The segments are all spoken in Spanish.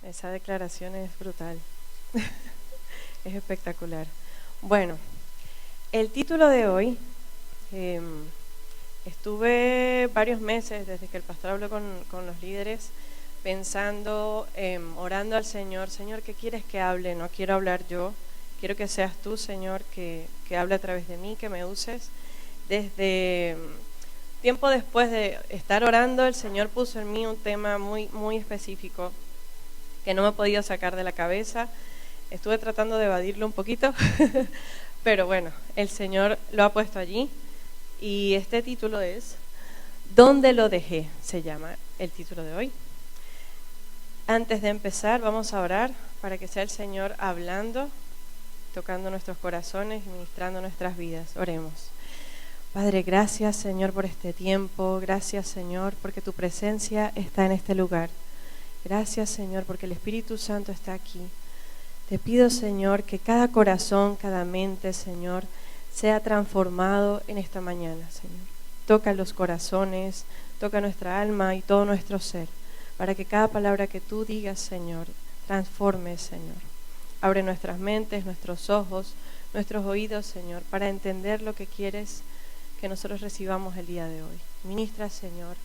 Esa declaración es brutal, es espectacular. Bueno, el título de hoy, estuve varios meses desde que el pastor habló con los líderes pensando, orando al Señor. Señor, ¿qué quieres que hable? No quiero hablar yo, quiero que seas tú, Señor, que hable a través de mí, que me uses. Desde tiempo después de estar orando, el Señor puso en mí un tema muy, muy específico que no me he podido sacar de la cabeza. Estuve tratando de evadirlo un poquito, pero bueno, el Señor lo ha puesto allí. Y este título es ¿Dónde lo dejé? Se llama el título de hoy. Antes de empezar, vamos a orar para que sea el Señor hablando, tocando nuestros corazones y ministrando nuestras vidas. Oremos. Padre, gracias, Señor, por este tiempo. Gracias, Señor, porque tu presencia está en este lugar. Gracias, Señor, porque el Espíritu Santo está aquí. Te pido, Señor, que cada corazón, cada mente, Señor, sea transformado en esta mañana, Señor. Toca los corazones, toca nuestra alma y todo nuestro ser, para que cada palabra que tú digas, Señor, transforme, Señor. Abre nuestras mentes, nuestros ojos, nuestros oídos, Señor, para entender lo que quieres que nosotros recibamos el día de hoy. Ministra, Señor,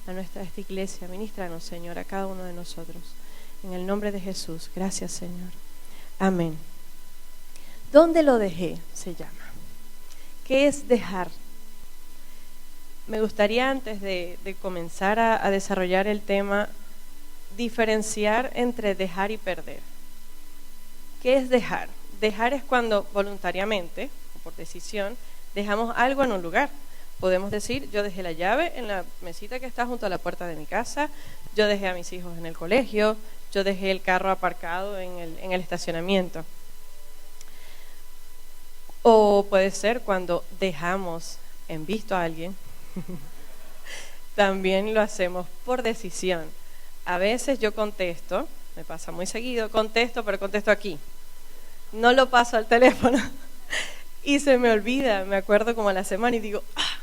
a esta iglesia, ministranos, Señor, a cada uno de nosotros. En el nombre de Jesús, gracias, Señor. Amén. ¿Dónde lo dejé? Se llama. ¿Qué es dejar? Me gustaría, antes de comenzar a desarrollar el tema, diferenciar entre dejar y perder. ¿Qué es dejar? Dejar es cuando voluntariamente, o por decisión, dejamos algo en un lugar. Podemos decir, yo dejé la llave en la mesita que está junto a la puerta de mi casa, yo dejé a mis hijos en el colegio, yo dejé el carro aparcado en el estacionamiento. O puede ser cuando dejamos en visto a alguien, también lo hacemos por decisión. A veces yo contesto, me pasa muy seguido, contesto, pero contesto aquí. No lo paso al teléfono y se me olvida, me acuerdo como a la semana y digo, ¡ah!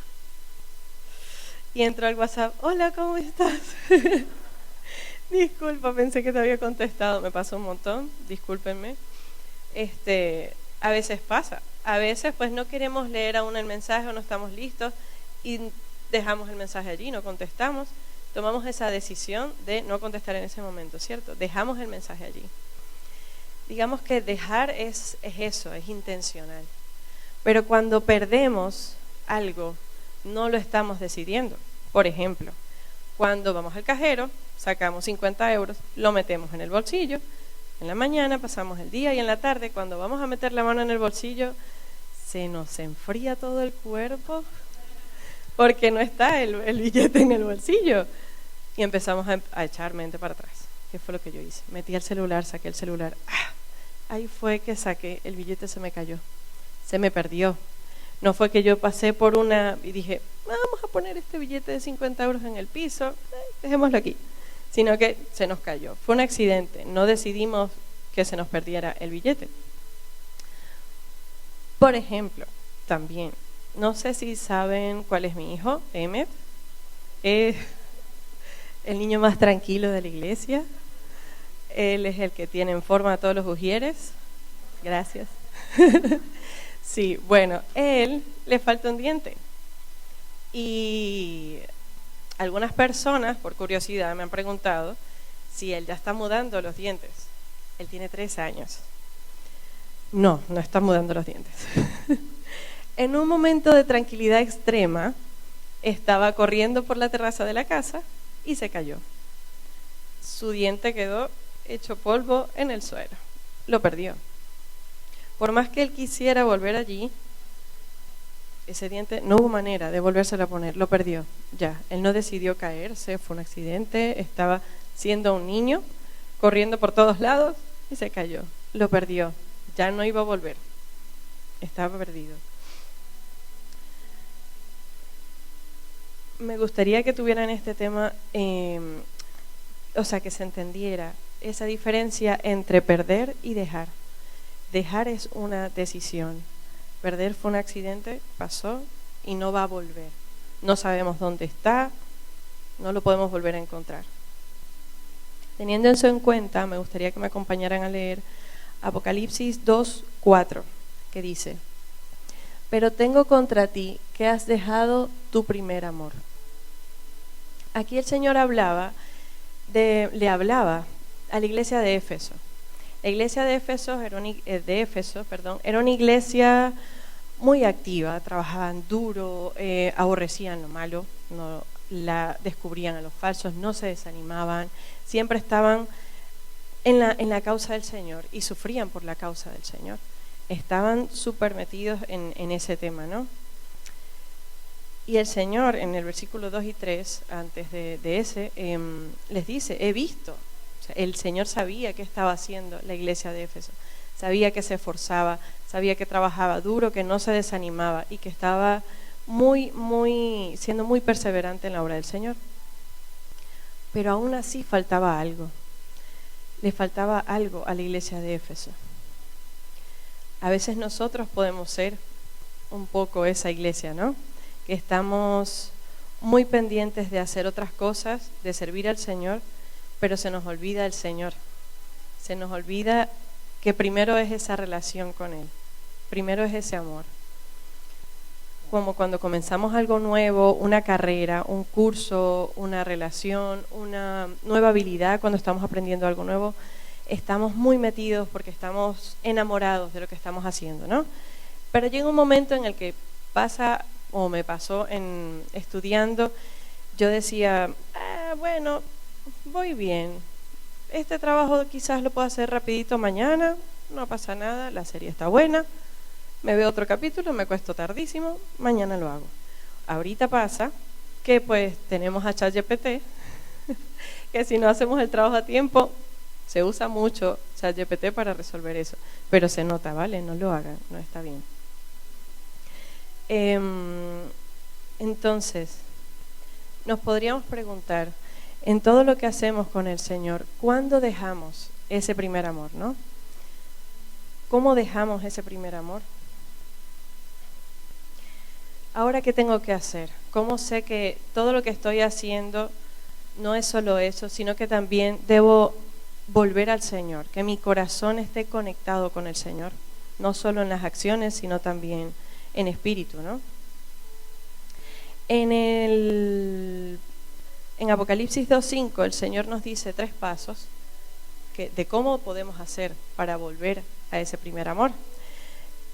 Y entro al WhatsApp, hola, ¿cómo estás? Disculpa, pensé que te había contestado, me pasó un montón, discúlpenme. A veces pasa, a veces pues no queremos leer aún el mensaje o no estamos listos y dejamos el mensaje allí, no contestamos, tomamos esa decisión de no contestar en ese momento, ¿cierto? Dejamos el mensaje allí. Digamos que dejar es eso, es intencional. Pero cuando perdemos algo, no lo estamos decidiendo. Por ejemplo, cuando vamos al cajero, sacamos 50 euros, lo metemos en el bolsillo, en la mañana pasamos el día y en la tarde, cuando vamos a meter la mano en el bolsillo, se nos enfría todo el cuerpo porque no está el billete en el bolsillo. Y empezamos a echar mente para atrás. ¿Qué fue lo que yo hice? Metí el celular, saqué el celular. ¡Ah! Ahí fue que saqué, el billete se me cayó, se me perdió. No fue que yo pasé por una y dije, vamos a poner este billete de 50 euros en el piso, dejémoslo aquí. Sino que se nos cayó. Fue un accidente, no decidimos que se nos perdiera el billete. Por ejemplo, también, no sé si saben cuál es mi hijo, Emmet. Es el niño más tranquilo de la iglesia. Él es el que tiene en forma a todos los ujieres. Gracias. Sí, bueno, él le falta un diente. Y algunas personas, por curiosidad, me han preguntado si él ya está mudando los dientes. Él tiene 3 años. No está mudando los dientes. En un momento de tranquilidad extrema, estaba corriendo por la terraza de la casa y se cayó. Su diente quedó hecho polvo en el suelo. Lo perdió. Por más que él quisiera volver allí, ese diente no hubo manera de volvérselo a poner, lo perdió. Ya, él no decidió caerse, fue un accidente, estaba siendo un niño, corriendo por todos lados y se cayó. Lo perdió, ya no iba a volver, estaba perdido. Me gustaría que tuvieran este tema, que se entendiera esa diferencia entre perder y dejar. Dejar es una decisión. Perder fue un accidente, pasó y no va a volver. No sabemos dónde está, no lo podemos volver a encontrar. Teniendo eso en cuenta, me gustaría que me acompañaran a leer Apocalipsis 2:4, que dice: pero tengo contra ti que has dejado tu primer amor. Aquí el Señor le hablaba a la iglesia de Éfeso. La iglesia de Éfeso era una iglesia muy activa, trabajaban duro, aborrecían lo malo, no descubrían a los falsos, no se desanimaban, siempre estaban en la causa del Señor y sufrían por la causa del Señor. Estaban súper metidos en ese tema, ¿no? Y el Señor en el versículo 2 y 3, antes de ese, les dice: he visto. O sea, el Señor sabía qué estaba haciendo la iglesia de Éfeso, sabía que se esforzaba, sabía que trabajaba duro, que no se desanimaba y que estaba siendo muy perseverante en la obra del Señor. Pero aún así faltaba algo, le faltaba algo a la iglesia de Éfeso. A veces nosotros podemos ser un poco esa iglesia, ¿no? Que estamos muy pendientes de hacer otras cosas, de servir al Señor, pero se nos olvida el Señor. Se nos olvida que primero es esa relación con Él, primero es ese amor. Como cuando comenzamos algo nuevo, una carrera, un curso, una relación, una nueva habilidad, cuando estamos aprendiendo algo nuevo, estamos muy metidos porque estamos enamorados de lo que estamos haciendo, ¿no? Pero llega un momento en el que pasa, o me pasó en estudiando, yo decía, bueno, voy bien, este trabajo quizás lo puedo hacer rapidito mañana, no pasa nada, la serie está buena, me veo otro capítulo, me acuesto tardísimo, mañana lo hago. Ahorita pasa que pues tenemos a ChatGPT, que si no hacemos el trabajo a tiempo, se usa mucho ChatGPT para resolver eso, pero se nota, ¿vale? No lo hagan, no está bien. Entonces, nos podríamos preguntar, en todo lo que hacemos con el Señor, ¿cuándo dejamos ese primer amor, no? ¿Cómo dejamos ese primer amor? Ahora, ¿qué tengo que hacer? ¿Cómo sé que todo lo que estoy haciendo no es solo eso, sino que también debo volver al Señor, que mi corazón esté conectado con el Señor, no solo en las acciones, sino también en espíritu, ¿no? En Apocalipsis 2:5 el Señor nos dice 3 pasos de cómo podemos hacer para volver a ese primer amor.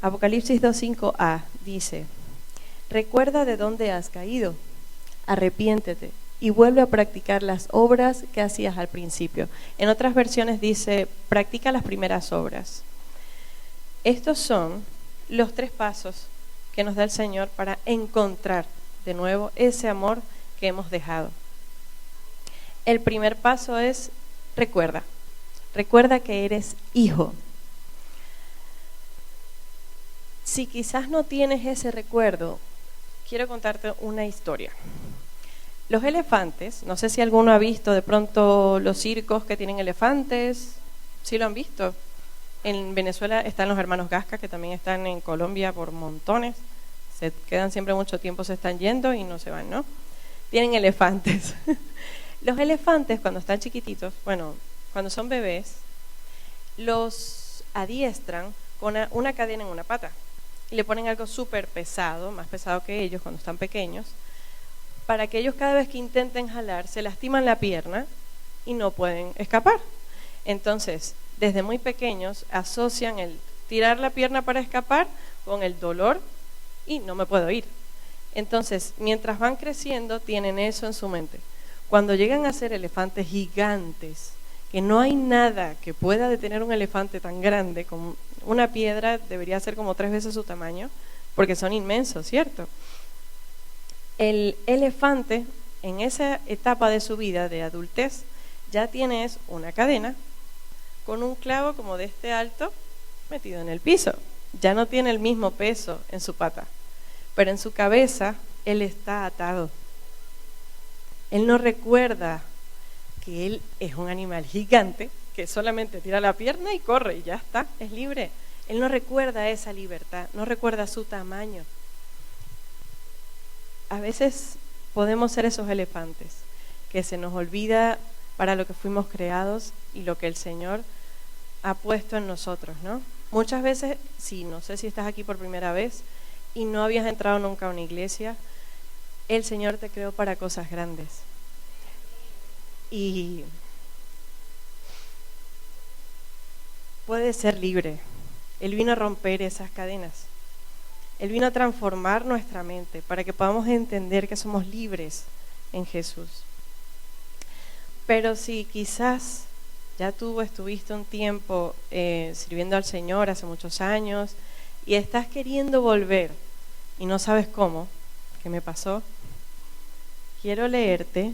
Apocalipsis 2:5a dice: recuerda de dónde has caído, arrepiéntete y vuelve a practicar las obras que hacías al principio. En otras versiones dice: practica las primeras obras. Estos son los 3 pasos que nos da el Señor para encontrar de nuevo ese amor que hemos dejado. El primer paso es: recuerda que eres hijo. Si quizás no tienes ese recuerdo, quiero contarte una historia. Los elefantes, no sé si alguno ha visto de pronto los circos que tienen elefantes. ¿Sí lo han visto? En Venezuela están los hermanos Gasca, que también están en Colombia por montones. Se quedan siempre mucho tiempo, se están yendo y no se van, ¿no? Tienen elefantes. Los elefantes, cuando están chiquititos, bueno, cuando son bebés, los adiestran con una cadena en una pata y le ponen algo súper pesado, más pesado que ellos cuando están pequeños, para que ellos cada vez que intenten jalar se lastiman la pierna y no pueden escapar. Entonces, desde muy pequeños asocian el tirar la pierna para escapar con el dolor y no me puedo ir. Entonces, mientras van creciendo, tienen eso en su mente. Cuando llegan a ser elefantes gigantes, que no hay nada que pueda detener un elefante tan grande, como una piedra debería ser como 3 veces su tamaño, porque son inmensos, ¿cierto? El elefante, en esa etapa de su vida de adultez, ya tiene una cadena con un clavo como de este alto metido en el piso. Ya no tiene el mismo peso en su pata, pero en su cabeza él está atado. Él no recuerda que él es un animal gigante que solamente tira la pierna y corre y ya está, es libre. Él no recuerda esa libertad, no recuerda su tamaño. A veces podemos ser esos elefantes que se nos olvida para lo que fuimos creados y lo que el Señor ha puesto en nosotros, ¿no? Muchas veces, sí, no sé si estás aquí por primera vez y no habías entrado nunca a una iglesia, el Señor te creó para cosas grandes. Y puedes ser libre. Él vino a romper esas cadenas. Él vino a transformar nuestra mente para que podamos entender que somos libres en Jesús. Pero si quizás ya tú estuviste un tiempo sirviendo al Señor hace muchos años y estás queriendo volver y no sabes cómo, ¿qué me pasó? Quiero leerte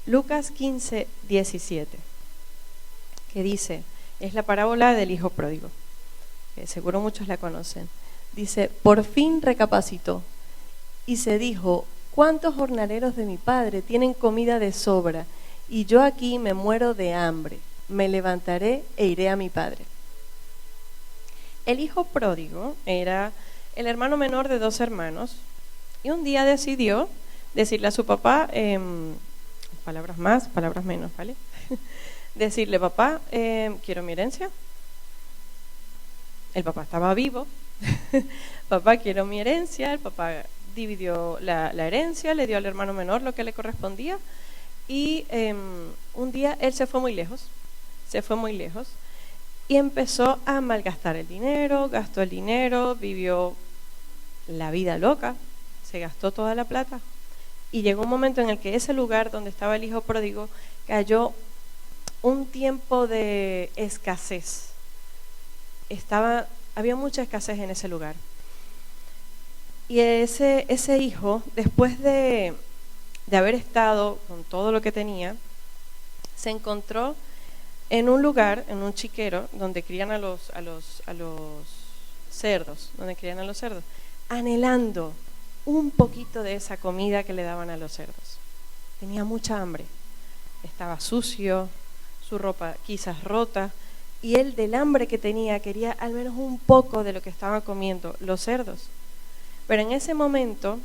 Lucas 15, 17, que dice, es la parábola del hijo pródigo, que seguro muchos la conocen. Dice, por fin recapacitó y se dijo, ¿cuántos jornaleros de mi padre tienen comida de sobra? Y yo aquí me muero de hambre. Me levantaré e iré a mi padre. El hijo pródigo era el hermano menor de 2 hermanos y un día decidió decirle a su papá, palabras más, palabras menos, ¿vale? Decirle, papá, quiero mi herencia. El papá estaba vivo. Papá, quiero mi herencia. El papá dividió la herencia, le dio al hermano menor lo que le correspondía. Y un día él se fue muy lejos y empezó a malgastar el dinero, gastó el dinero, vivió la vida loca, se gastó toda la plata. Y llegó un momento en el que ese lugar donde estaba el hijo pródigo cayó un tiempo de escasez. Había mucha escasez en ese lugar. Y ese hijo, después de haber estado con todo lo que tenía, se encontró en un lugar, en un chiquero, donde crían a los cerdos, anhelando un poquito de esa comida que le daban a los cerdos. Tenía mucha hambre, estaba sucio, su ropa quizás rota, y él del hambre que tenía quería al menos un poco de lo que estaban comiendo los cerdos. Pero en ese momento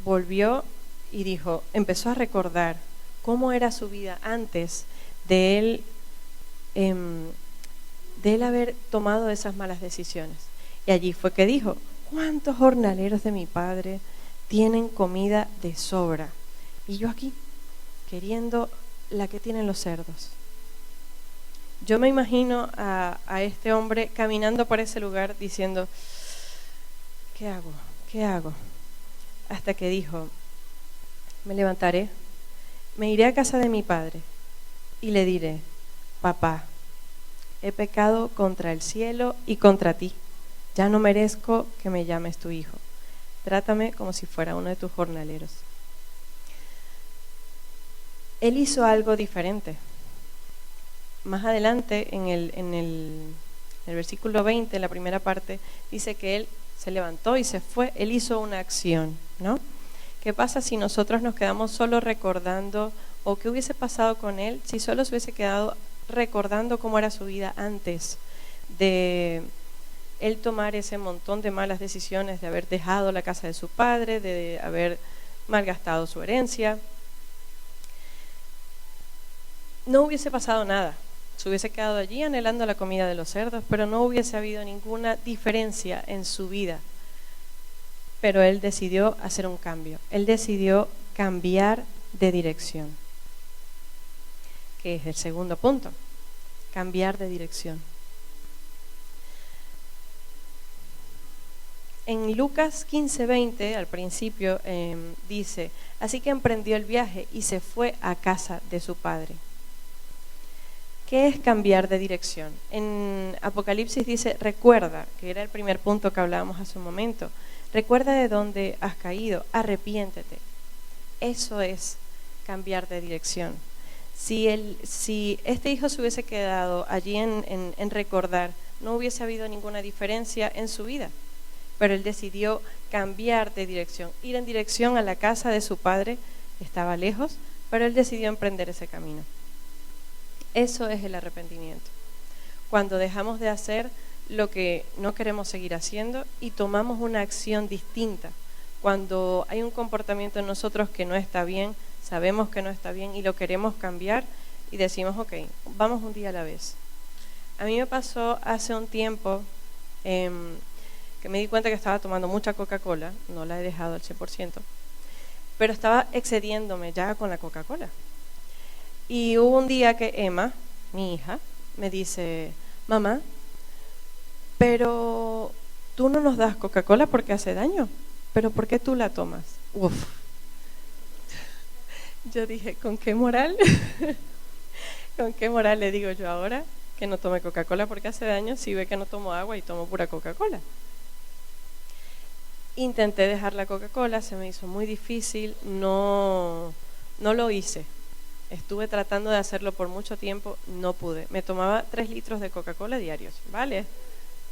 volvió y empezó a recordar cómo era su vida antes de él haber tomado esas malas decisiones. Y allí fue que dijo, ¿cuántos jornaleros de mi padre tienen comida de sobra? Y yo aquí, queriendo la que tienen los cerdos. Yo me imagino a este hombre caminando por ese lugar diciendo, ¿qué hago? ¿Qué hago? Hasta que dijo, me levantaré, me iré a casa de mi padre y le diré, papá, he pecado contra el cielo y contra ti, ya no merezco que me llames tu hijo, trátame como si fuera uno de tus jornaleros. Él hizo algo diferente. Más adelante, en el versículo 20, en la primera parte, dice que él se levantó y se fue, él hizo una acción, ¿no? ¿Qué pasa si nosotros nos quedamos solo recordando, o qué hubiese pasado con él si solo se hubiese quedado recordando cómo era su vida antes de él tomar ese montón de malas decisiones, de haber dejado la casa de su padre, de haber malgastado su herencia? No hubiese pasado nada. Se hubiese quedado allí anhelando la comida de los cerdos, pero no hubiese habido ninguna diferencia en su vida. Pero él decidió hacer un cambio. Él decidió cambiar de dirección. Que es el segundo punto. Cambiar de dirección. En Lucas 15:20, al principio, dice, así que emprendió el viaje y se fue a casa de su padre. ¿Qué es cambiar de dirección? En Apocalipsis dice, recuerda, que era el primer punto que hablábamos hace un momento, recuerda de dónde has caído, arrepiéntete. Eso es cambiar de dirección. Si este hijo se hubiese quedado allí en recordar, no hubiese habido ninguna diferencia en su vida, pero él decidió cambiar de dirección, ir en dirección a la casa de su padre. Estaba lejos, pero él decidió emprender ese camino. Eso es el arrepentimiento. Cuando dejamos de hacer lo que no queremos seguir haciendo y tomamos una acción distinta. Cuando hay un comportamiento en nosotros que no está bien, sabemos que no está bien y lo queremos cambiar y decimos, ok, vamos un día a la vez. A mí me pasó hace un tiempo que me di cuenta que estaba tomando mucha Coca-Cola, no la he dejado al 100%, pero estaba excediéndome ya con la Coca-Cola. Y hubo un día que Emma, mi hija, me dice, mamá, pero tú no nos das Coca-Cola porque hace daño, pero ¿por qué tú la tomas? Uf. Yo dije, ¿con qué moral? ¿Con qué moral le digo yo ahora que no tome Coca-Cola porque hace daño si ve que no tomo agua y tomo pura Coca-Cola? Intenté dejar la Coca-Cola, se me hizo muy difícil, no lo hice. Estuve tratando de hacerlo por mucho tiempo, no pude. Me tomaba 3 litros de Coca-Cola diarios, ¿vale?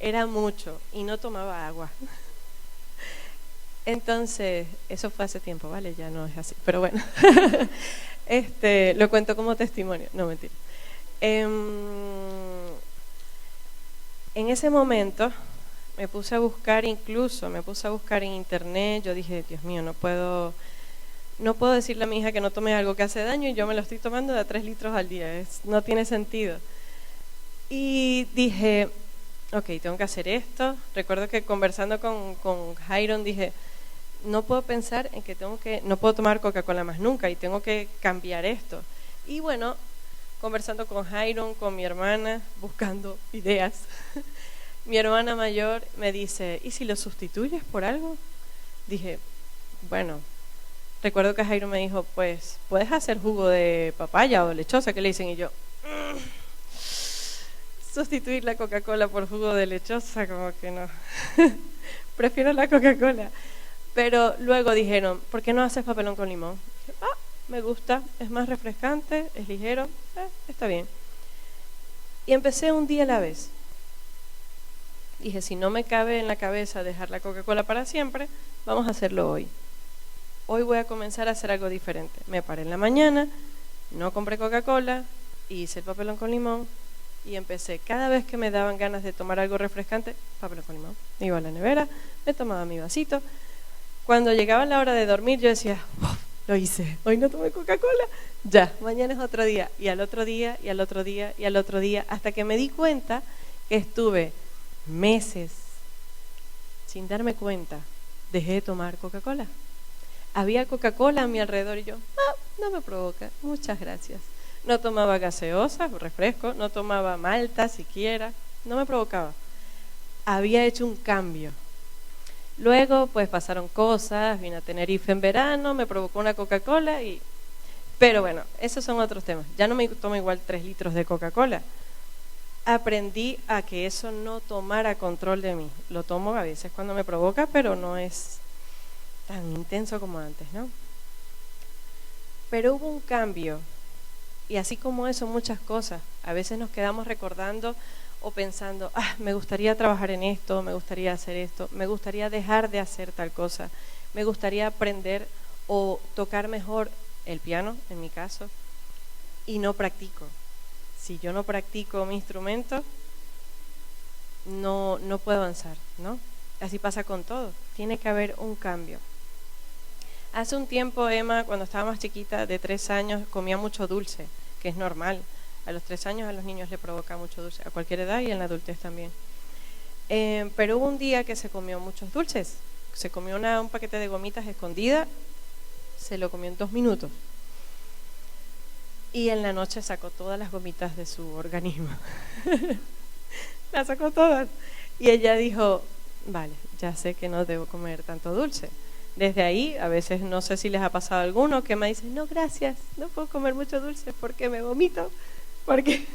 Era mucho y no tomaba agua. Entonces, eso fue hace tiempo, ¿vale? Ya no es así, pero bueno. Lo cuento como testimonio, no, mentira. En ese momento me puse a buscar en internet. Yo dije, Dios mío, no puedo decirle a mi hija que no tome algo que hace daño y yo me lo estoy tomando de 3 litros al día, no tiene sentido. Y dije, ok, tengo que hacer esto. Recuerdo que conversando con Jairon dije, no puedo pensar en que no puedo tomar Coca-Cola más nunca y tengo que cambiar esto. Y bueno, conversando con Jairon, con mi hermana, buscando ideas, mi hermana mayor me dice, ¿y si lo sustituyes por algo? Dije, bueno, recuerdo que Jairon me dijo, pues, ¿puedes hacer jugo de papaya o lechosa? ¿Qué le dicen? Y yo, sustituir la Coca-Cola por jugo de lechosa, como que no. Prefiero la Coca-Cola. Pero luego dijeron, ¿por qué no haces papelón con limón? Dije, me gusta, es más refrescante, es ligero, está bien. Y empecé un día a la vez. Dije, si no me cabe en la cabeza dejar la Coca-Cola para siempre, vamos a hacerlo hoy. Hoy voy a comenzar a hacer algo diferente. Me paré en la mañana, no compré Coca-Cola, hice el papelón con limón y empecé. Cada vez que me daban ganas de tomar algo refrescante, papelón con limón. Me iba a la nevera, me tomaba mi vasito. Cuando llegaba la hora de dormir, yo decía, lo hice, hoy no tomé Coca-Cola, ya, mañana es otro día, y al otro día, y al otro día, y al otro día, hasta que me di cuenta que estuve meses sin darme cuenta, dejé de tomar Coca-Cola. Había Coca-Cola a mi alrededor y yo, no me provoca, muchas gracias. No tomaba gaseosa, refresco, no tomaba malta siquiera, no me provocaba. Había hecho un cambio. Luego, pues pasaron cosas, vine a Tenerife en verano, me provocó una Coca-Cola Pero bueno, esos son otros temas. Ya no me tomo igual 3 litros de Coca-Cola. Aprendí a que eso no tomara control de mí. Lo tomo a veces cuando me provoca, pero no es tan intenso como antes, ¿no? Pero hubo un cambio. Y así como eso, muchas cosas. A veces nos quedamos recordando o pensando, me gustaría trabajar en esto, me gustaría hacer esto, me gustaría dejar de hacer tal cosa, me gustaría aprender o tocar mejor el piano, en mi caso, y no practico. Si yo no practico mi instrumento, no puedo avanzar, ¿no? Así pasa con todo, tiene que haber un cambio. Hace un tiempo Emma, cuando estaba más chiquita, de 3 años, comía mucho dulce, que es normal. A los 3 años a los niños le provoca mucho dulce, a cualquier edad y en la adultez también. Pero hubo un día que se comió muchos dulces. Se comió un paquete de gomitas escondida, se lo comió en 2 minutos. Y en la noche sacó todas las gomitas de su organismo. Las sacó todas. Y ella dijo, vale, ya sé que no debo comer tanto dulce. Desde ahí, a veces no sé si les ha pasado a alguno que me dice, no, gracias, no puedo comer mucho dulce porque me vomito. Porque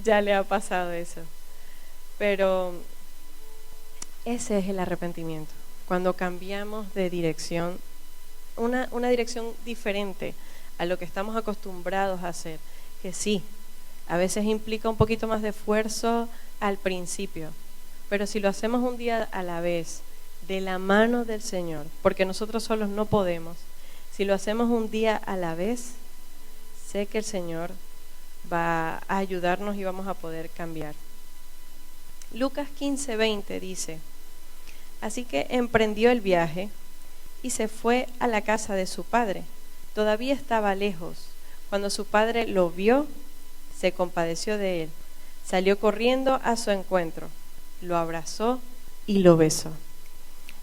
ya le ha pasado eso. Pero ese es el arrepentimiento, cuando cambiamos de dirección, una dirección diferente a lo que estamos acostumbrados a hacer, que sí, a veces implica un poquito más de esfuerzo al principio, pero si lo hacemos un día a la vez, de la mano del Señor, porque nosotros solos no podemos, si lo hacemos un día a la vez, sé que el Señor va a ayudarnos y vamos a poder cambiar. Lucas 15:20 dice, así que emprendió el viaje y se fue a la casa de su padre. Todavía estaba lejos. Cuando su padre lo vio, se compadeció de él. Salió corriendo a su encuentro, lo abrazó y lo besó.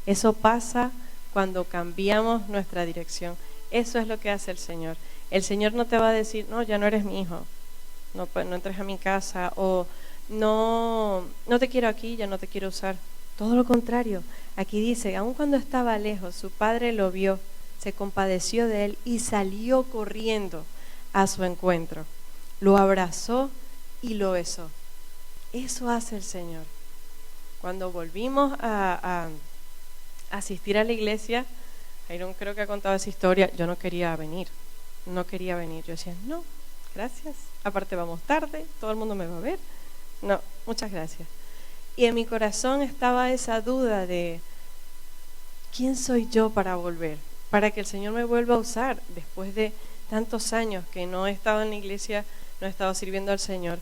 Eso pasa cuando cambiamos nuestra dirección. Eso es lo que hace el Señor. El Señor no te va a decir, no, ya no eres mi hijo, no entres a mi casa, o no te quiero aquí, ya no te quiero usar. Todo lo contrario. Aquí dice, aun cuando estaba lejos, su padre lo vio, se compadeció de él y salió corriendo a su encuentro. Lo abrazó y lo besó. Eso hace el Señor. Cuando volvimos a asistir a la iglesia, Iron creo que ha contado esa historia, yo no quería venir. Yo decía, no, gracias, aparte vamos tarde, todo el mundo me va a ver. No, muchas gracias. Y en mi corazón estaba esa duda de, ¿quién soy yo para volver? Para que el Señor me vuelva a usar después de tantos años que no he estado en la iglesia, no he estado sirviendo al Señor.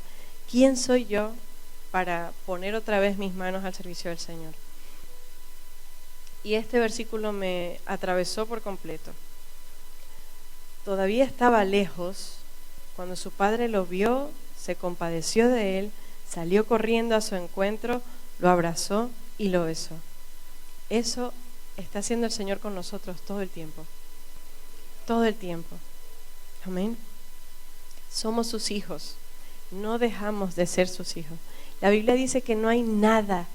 ¿Quién soy yo para poner otra vez mis manos al servicio del Señor? Y este versículo me atravesó por completo. Todavía estaba lejos. Cuando su padre lo vio, se compadeció de él, salió corriendo a su encuentro, lo abrazó y lo besó. Eso está haciendo el Señor con nosotros todo el tiempo. Todo el tiempo. Amén. Somos sus hijos. No dejamos de ser sus hijos. La Biblia dice que no hay nada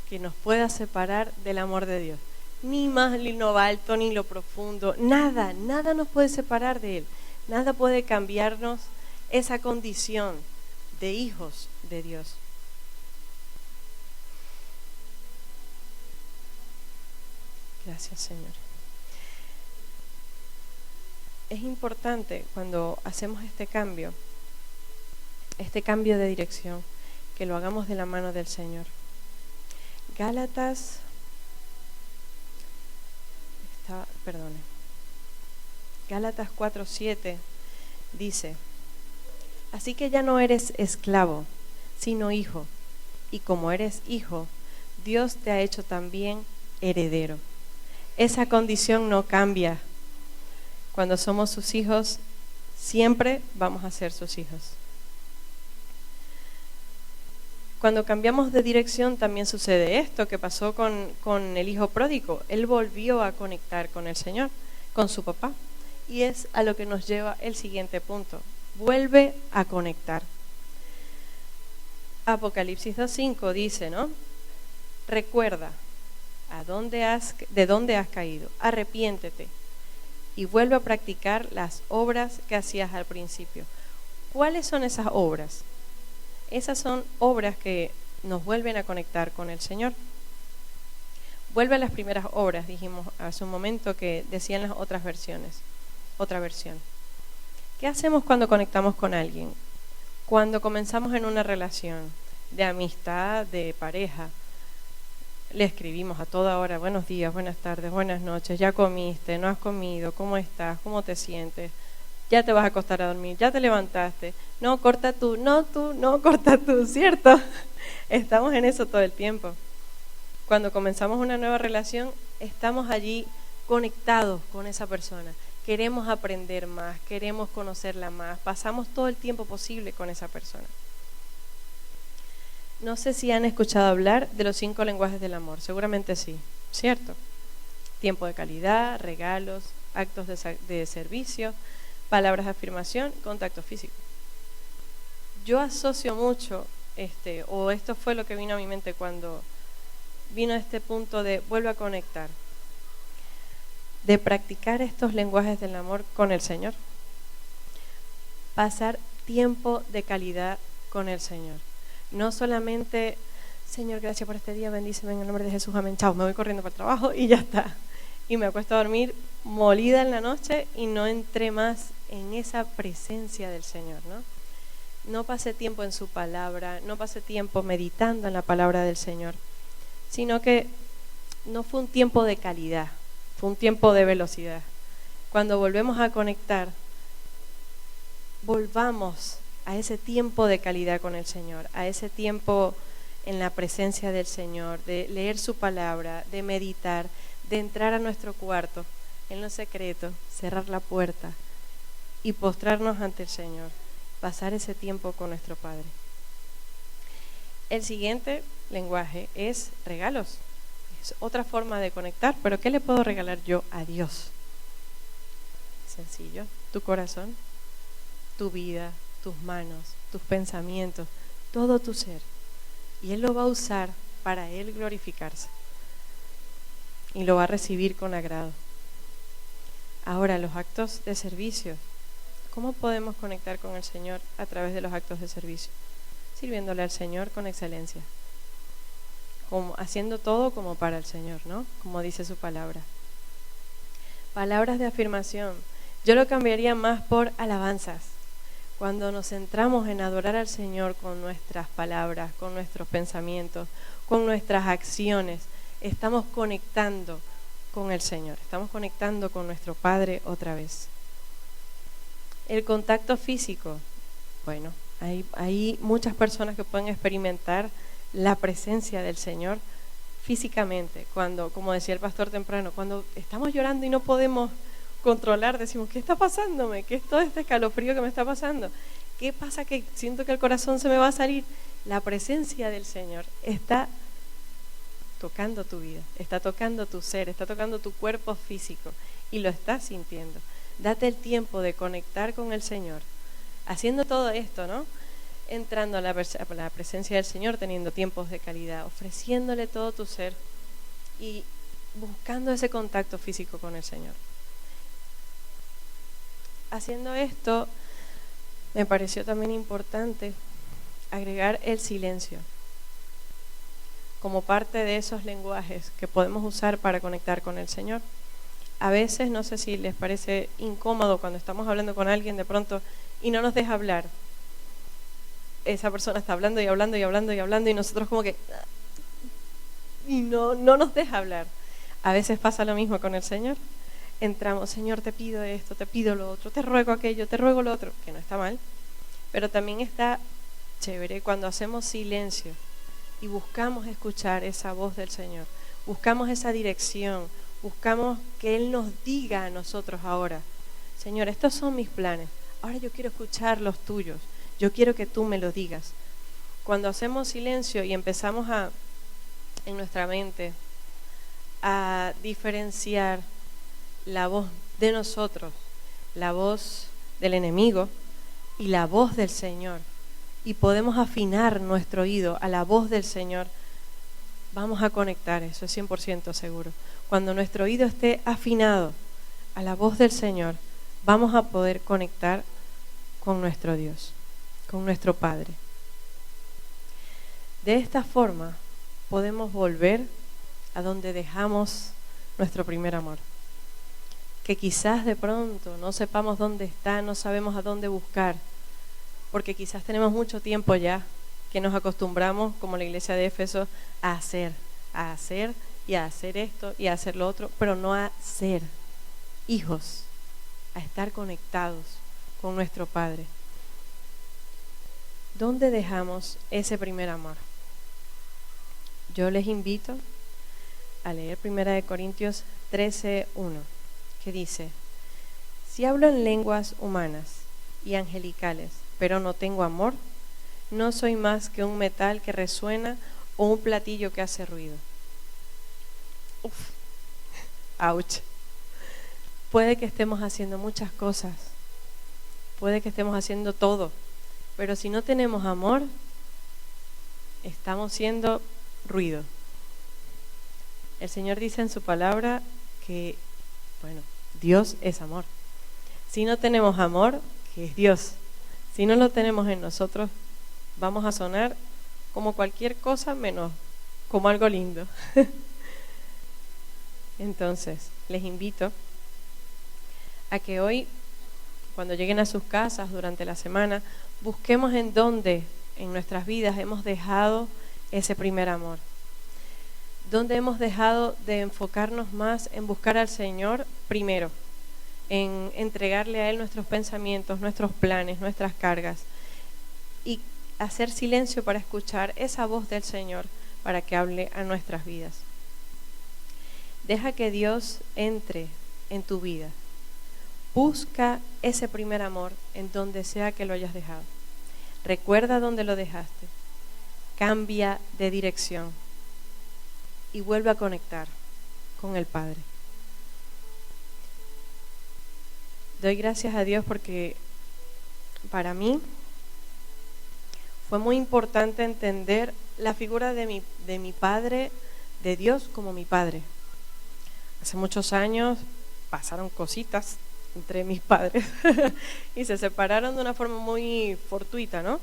que nos pueda separar del amor de Dios. Ni más ni lo alto, ni lo profundo. Nada nos puede separar de Él. Nada puede cambiarnos esa condición de hijos de Dios. Gracias, Señor. Es importante cuando hacemos este cambio de dirección, que lo hagamos de la mano del Señor. Gálatas 4:7 dice, así que ya no eres esclavo, sino hijo, y como eres hijo, Dios te ha hecho también heredero. Esa condición no cambia. Cuando somos sus hijos, siempre vamos a ser sus hijos. Cuando cambiamos de dirección también sucede esto que pasó con el hijo pródigo. Él volvió a conectar con el Señor, con su papá. Y es a lo que nos lleva el siguiente punto. Vuelve a conectar. Apocalipsis 2:5 dice, ¿no? Recuerda de dónde has caído. Arrepiéntete y vuelve a practicar las obras que hacías al principio. ¿Cuáles son esas obras? Esas son obras que nos vuelven a conectar con el Señor. Vuelve a las primeras obras, dijimos hace un momento que decían las otras versiones. Otra versión. ¿Qué hacemos cuando conectamos con alguien? Cuando comenzamos en una relación de amistad, de pareja, le escribimos a toda hora, buenos días, buenas tardes, buenas noches, ya comiste, no has comido, ¿cómo estás? ¿Cómo te sientes? Ya te vas a acostar a dormir, ya te levantaste, no, corta tú, no, corta tú, ¿cierto? Estamos en eso todo el tiempo. Cuando comenzamos una nueva relación, estamos allí conectados con esa persona. Queremos aprender más, queremos conocerla más, pasamos todo el tiempo posible con esa persona. No sé si han escuchado hablar de los 5 lenguajes del amor, seguramente sí, ¿cierto? Tiempo de calidad, regalos, actos de servicio, palabras de afirmación, contacto físico. Yo asocio mucho, esto fue lo que vino a mi mente cuando vino este punto de vuelve a conectar, de practicar estos lenguajes del amor con el Señor. Pasar tiempo de calidad con el Señor. No solamente, Señor, gracias por este día, bendíceme en el nombre de Jesús, amén, chao, me voy corriendo para el trabajo y ya está. Y me acuesto a dormir molida en la noche y no entré más en esa presencia del Señor, ¿no? No pasé tiempo en su palabra, no pasé tiempo meditando en la palabra del Señor, sino que no fue un tiempo de calidad, fue un tiempo de velocidad. Cuando volvemos a conectar, volvamos a ese tiempo de calidad con el Señor, a ese tiempo en la presencia del Señor, de leer su palabra, de meditar, de entrar a nuestro cuarto, en lo secreto, cerrar la puerta y postrarnos ante el Señor, pasar ese tiempo con nuestro Padre. El siguiente lenguaje es regalos. Es otra forma de conectar, pero ¿qué le puedo regalar yo a Dios? Sencillo, tu corazón, tu vida, tus manos, tus pensamientos, todo tu ser. Y Él lo va a usar para Él glorificarse. Y lo va a recibir con agrado. Ahora, los actos de servicio. ¿Cómo podemos conectar con el Señor a través de los actos de servicio? Sirviéndole al Señor con excelencia. Haciendo todo como para el Señor, ¿no? Como dice su palabra. Palabras de afirmación. Yo lo cambiaría más por alabanzas. Cuando nos centramos en adorar al Señor con nuestras palabras, con nuestros pensamientos, con nuestras acciones, estamos conectando con el Señor, estamos conectando con nuestro Padre otra vez. El contacto físico, bueno, hay muchas personas que pueden experimentar la presencia del Señor físicamente, cuando, como decía el pastor temprano, cuando estamos llorando y no podemos controlar, decimos, ¿qué está pasándome? ¿Qué es todo este escalofrío que me está pasando? ¿Qué pasa que siento que el corazón se me va a salir? La presencia del Señor está tocando tu vida, está tocando tu ser, está tocando tu cuerpo físico y lo estás sintiendo. Date el tiempo de conectar con el Señor, haciendo todo esto, ¿no? Entrando a la presencia del Señor, teniendo tiempos de calidad, ofreciéndole todo tu ser y buscando ese contacto físico con el Señor. Haciendo esto, me pareció también importante agregar el silencio como parte de esos lenguajes que podemos usar para conectar con el Señor. A veces, no sé si les parece incómodo cuando estamos hablando con alguien de pronto y no nos deja hablar. Esa persona está hablando y hablando y hablando y hablando y nosotros como que y no nos deja hablar. A veces pasa lo mismo con el Señor. Entramos, Señor, te pido esto, te pido lo otro, te ruego aquello, te ruego lo otro, que no está mal, pero también está chévere cuando hacemos silencio y buscamos escuchar esa voz del Señor, buscamos esa dirección, buscamos que Él nos diga a nosotros ahora, Señor, estos son mis planes, ahora yo quiero escuchar los tuyos, yo quiero que tú me lo digas. Cuando hacemos silencio y empezamos en nuestra mente a diferenciar la voz de nosotros, la voz del enemigo y la voz del Señor, y podemos afinar nuestro oído a la voz del Señor, vamos a conectar, eso es 100% seguro. Cuando nuestro oído esté afinado a la voz del Señor, vamos a poder conectar con nuestro Dios, con nuestro Padre. De esta forma podemos volver a donde dejamos nuestro primer amor. Que quizás de pronto no sepamos dónde está, no sabemos a dónde buscar, porque quizás tenemos mucho tiempo ya que nos acostumbramos, como la iglesia de Éfeso, a hacer y a hacer esto y a hacer lo otro, pero no a ser hijos, a estar conectados con nuestro Padre. ¿Dónde dejamos ese primer amor? Yo les invito a leer 1 Corintios 13:1. Que dice, si hablo en lenguas humanas y angelicales, pero no tengo amor, no soy más que un metal que resuena o un platillo que hace ruido. Uf, ouch. Puede que estemos haciendo muchas cosas, puede que estemos haciendo todo, pero si no tenemos amor, estamos siendo ruido. El Señor dice en su palabra que, bueno, Dios es amor. Si no tenemos amor, que es Dios, si no lo tenemos en nosotros, vamos a sonar como cualquier cosa menos como algo lindo. Entonces, les invito a que hoy, cuando lleguen a sus casas durante la semana, busquemos en dónde en nuestras vidas hemos dejado ese primer amor. Dónde hemos dejado de enfocarnos más en buscar al Señor primero, en entregarle a Él nuestros pensamientos, nuestros planes, nuestras cargas, y hacer silencio para escuchar esa voz del Señor para que hable a nuestras vidas. Deja que Dios entre en tu vida. Busca ese primer amor en donde sea que lo hayas dejado. Recuerda dónde lo dejaste. Cambia de dirección y vuelve a conectar con el Padre. Doy gracias a Dios porque para mí fue muy importante entender la figura de mi Padre, de Dios como mi Padre. Hace muchos años pasaron cositas entre mis padres y se separaron de una forma muy fortuita, ¿no?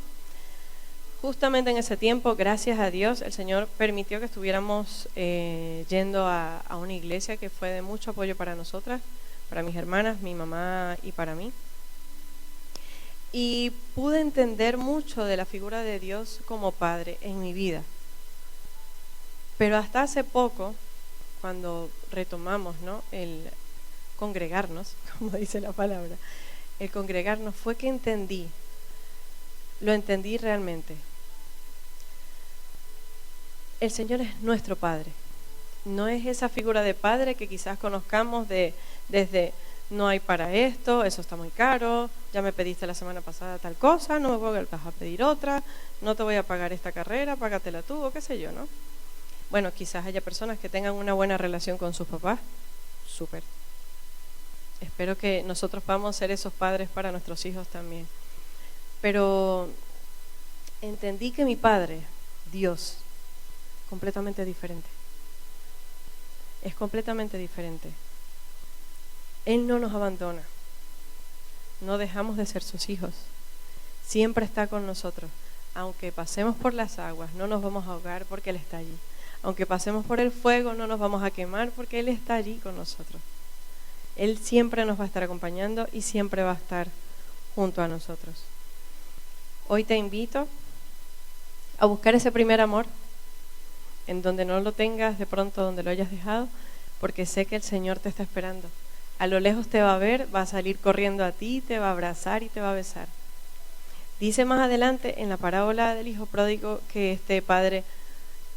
Justamente en ese tiempo, gracias a Dios, el Señor permitió que estuviéramos yendo a una iglesia que fue de mucho apoyo para nosotras, para mis hermanas, mi mamá y para mí. Y pude entender mucho de la figura de Dios como Padre en mi vida. Pero hasta hace poco, cuando retomamos, ¿no?, el congregarnos, como dice la palabra, el congregarnos, fue que lo entendí realmente. El Señor es nuestro Padre. No es esa figura de Padre que quizás conozcamos desde no hay para esto, eso está muy caro, ya me pediste la semana pasada tal cosa, no me vuelvas a pedir otra, no te voy a pagar esta carrera, págatela tú, o qué sé yo, ¿no? Bueno, quizás haya personas que tengan una buena relación con sus papás, súper. Espero que nosotros podamos ser esos padres para nuestros hijos también. Pero entendí que mi Padre, Dios, completamente diferente. Es completamente diferente. Él no nos abandona. No dejamos de ser sus hijos. Siempre está con nosotros. Aunque pasemos por las aguas, no nos vamos a ahogar porque Él está allí. Aunque pasemos por el fuego, no nos vamos a quemar porque Él está allí con nosotros. Él siempre nos va a estar acompañando y siempre va a estar junto a nosotros. Hoy te invito a buscar ese primer amor, en donde no lo tengas de pronto, donde lo hayas dejado, porque sé que el Señor te está esperando. A lo lejos te va a ver, va a salir corriendo a ti, te va a abrazar y te va a besar. Dice más adelante en la parábola del hijo pródigo que este padre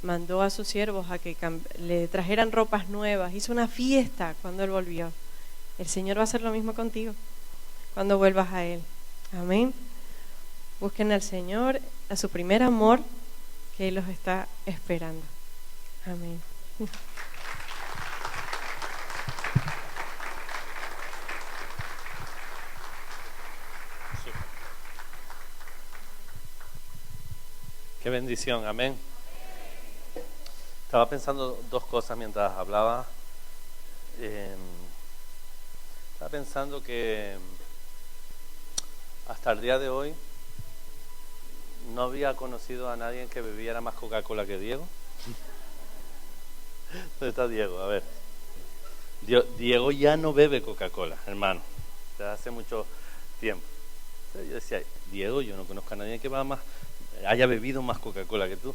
mandó a sus siervos a que le trajeran ropas nuevas, hizo una fiesta cuando él volvió. El Señor va a hacer lo mismo contigo cuando vuelvas a Él. Amén. Busquen al Señor, a su primer amor, que Él los está esperando. Amén. Qué bendición, amén. Estaba pensando dos cosas mientras hablaba. Estaba pensando que hasta el día de hoy no había conocido a nadie que bebiera más Coca-Cola que Diego. ¿Dónde está Diego? A ver. Diego ya no bebe Coca-Cola, hermano, desde hace mucho tiempo. Yo decía, Diego, yo no conozco a nadie que haya bebido más Coca-Cola que tú.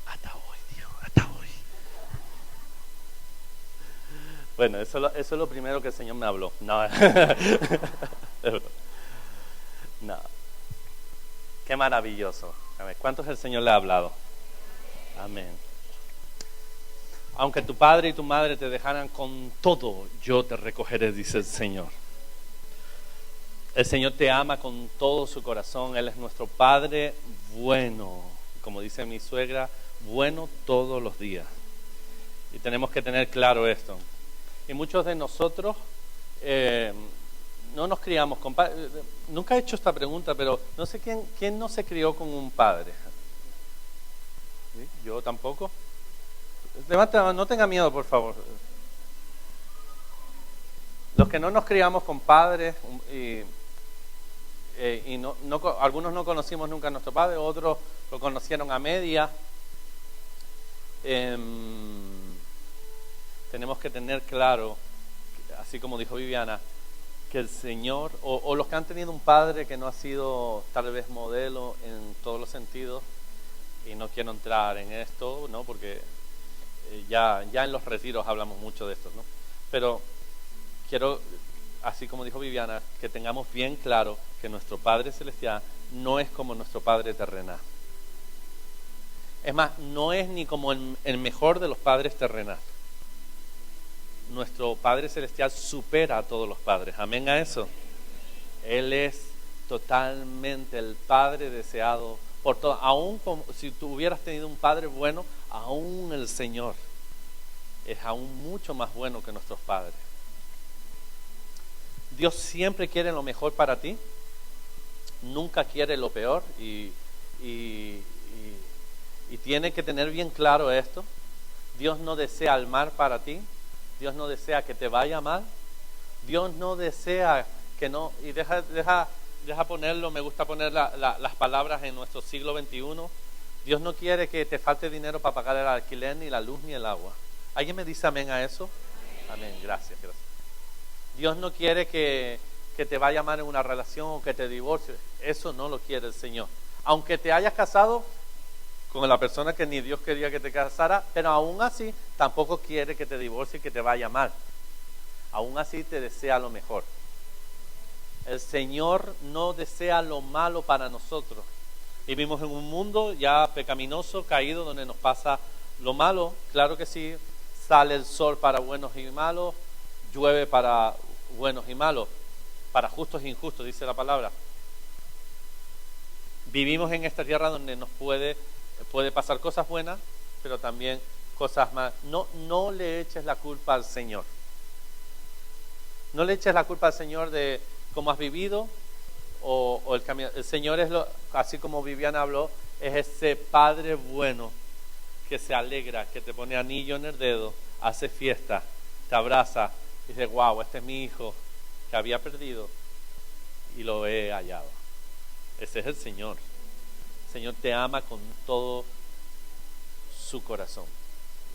Hasta hoy, Diego, hasta hoy. Bueno, eso es lo primero que el Señor me habló. No. No. Qué maravilloso. A ver, ¿cuántos el Señor le ha hablado? Amén. Aunque tu padre y tu madre te dejaran con todo, yo te recogeré, dice el Señor. El Señor te ama con todo su corazón. Él es nuestro Padre bueno. Como dice mi suegra, bueno todos los días. Y tenemos que tener claro esto. Y muchos de nosotros no nos criamos con padres. Nunca he hecho esta pregunta, pero no sé quién no se crió con un padre. ¿Sí? Yo tampoco. Levanta, no tenga miedo, por favor. Los que no nos criamos con padres y algunos no conocimos nunca a nuestro padre, otros lo conocieron a media. Tenemos que tener claro, así como dijo Viviana, que el Señor, o los que han tenido un padre que no ha sido tal vez modelo en todos los sentidos, y no quiero entrar en esto, ¿no? Porque ya en los retiros hablamos mucho de esto, ¿no? Pero quiero, así como dijo Viviana, que tengamos bien claro que nuestro Padre Celestial no es como nuestro Padre terrenal. Es más, no es ni como el mejor de los padres terrenales. nuestro Padre Celestial supera a todos los padres. Amén a eso. Él es totalmente el Padre deseado por todos. Aún como, si tú hubieras tenido un Padre bueno, aún el Señor es aún mucho más bueno que nuestros padres. Dios siempre quiere lo mejor para ti, nunca quiere lo peor y tiene que tener bien claro esto. Dios no desea el mal para ti, Dios no desea que te vaya mal, Dios no desea que no, y deja ponerlo, me gusta poner las palabras en nuestro siglo XXI. Dios no quiere que te falte dinero para pagar el alquiler, ni la luz, ni el agua. ¿Alguien me dice amén a eso? Amén, gracias. Dios no quiere que te vaya mal en una relación o que te divorcies. Eso no lo quiere el Señor. Aunque te hayas casado con la persona que ni Dios quería que te casara, pero aún así tampoco quiere que te divorcies y que te vaya mal. Aún así te desea lo mejor. El Señor no desea lo malo para nosotros. Vivimos en un mundo ya pecaminoso, caído, donde nos pasa lo malo. Claro que sí, sale el sol para buenos y malos, llueve para buenos y malos, para justos e injustos, dice la palabra. Vivimos en esta tierra donde nos puede pasar cosas buenas, pero también cosas malas. No le eches la culpa al Señor. No le eches la culpa al Señor de cómo has vivido o el camino. El Señor es, así como Viviana habló, es ese Padre bueno que se alegra, que te pone anillo en el dedo, hace fiesta, te abraza y dice, wow, este es mi hijo que había perdido y lo he hallado. Ese es el Señor. El Señor te ama con todo su corazón.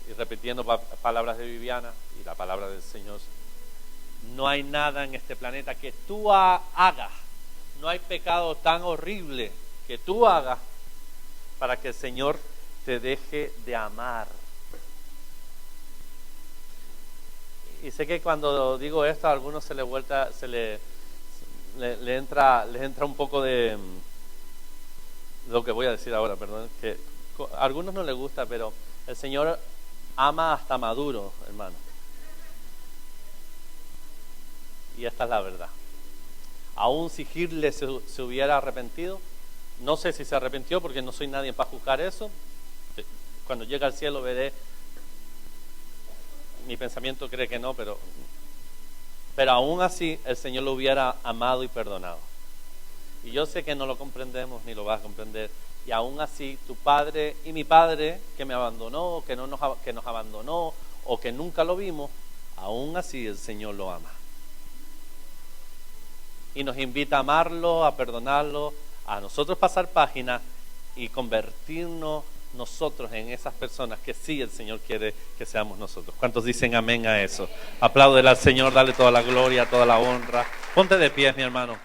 Y repitiendo palabras de Viviana y la palabra del Señor, no hay nada en este planeta que tú hagas, no hay pecado tan horrible que tú hagas para que el Señor te deje de amar. Y sé que cuando digo esto a algunos les entra un poco de lo que voy a decir ahora, perdón, que a algunos no les gusta, pero el Señor ama hasta maduro, hermano. Y esta es la verdad. Aún si Hitler se hubiera arrepentido, no sé si se arrepintió porque no soy nadie para juzgar eso. Cuando llegue al cielo veré. Mi pensamiento cree que no, pero aún así el Señor lo hubiera amado y perdonado. Y yo sé que no lo comprendemos ni lo vas a comprender. Y aún así tu padre y mi padre que me abandonó, que nos abandonó o que nunca lo vimos, aún así el Señor lo ama. Y nos invita a amarlo, a perdonarlo, a nosotros pasar página y convertirnos nosotros en esas personas que sí el Señor quiere que seamos nosotros. ¿Cuántos dicen amén a eso? Apláudele al Señor, dale toda la gloria, toda la honra. Ponte de pie, mi hermano.